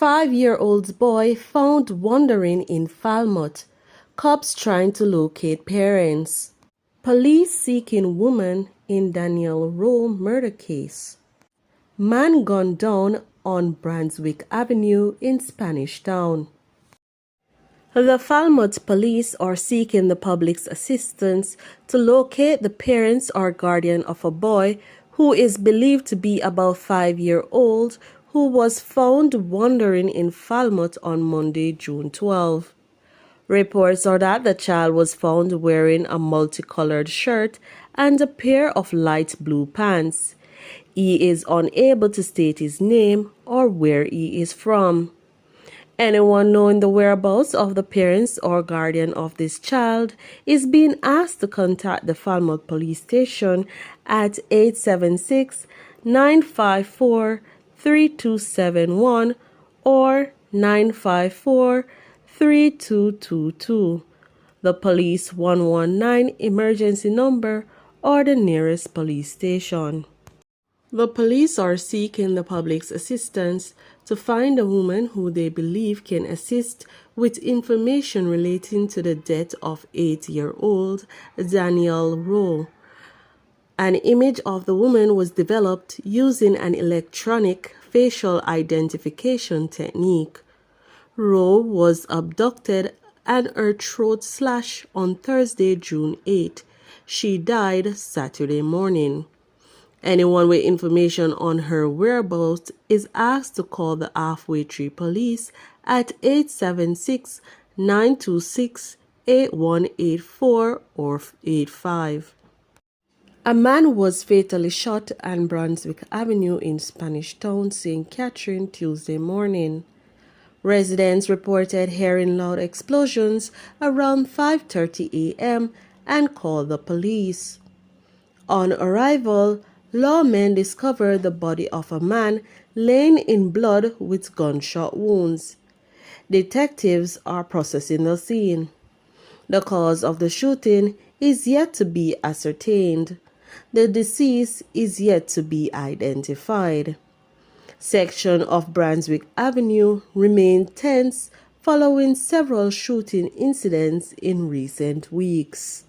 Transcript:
5-year-old boy found wandering in Falmouth. Cops trying to locate parents. Police seeking woman in Daniel Rowe murder case. Man gunned down on Brunswick Avenue in Spanish Town. The Falmouth police are seeking the public's assistance to locate the parents or guardian of a boy who is believed to be about 5-year-old who was found wandering in Falmouth on Monday, June 12. Reports are that the child was found wearing a multicolored shirt and a pair of light blue pants. He is unable to state his name or where he is from. Anyone knowing the whereabouts of the parents or guardian of this child is being asked to contact the Falmouth Police Station at 876-954-3271 or 954-3222, the police 119 emergency number, or the nearest police station. The police are seeking the public's assistance to find a woman who they believe can assist with information relating to the death of 8-year-old Daniel Rowe. An image of the woman was developed using an electronic facial identification technique. Rowe was abducted and her throat slashed on Thursday, June 8. She died Saturday morning. Anyone with information on her whereabouts is asked to call the Halfway Tree Police at 876-926-8184 or 85. A man was fatally shot on Brunswick Avenue in Spanish Town, St. Catherine, Tuesday morning. Residents reported hearing loud explosions around 5:30 a.m. and called the police. On arrival, lawmen discovered the body of a man laying in blood with gunshot wounds. Detectives are processing the scene. The cause of the shooting is yet to be ascertained. The deceased is yet to be identified. Section of Brunswick Avenue remained tense following several shooting incidents in recent weeks.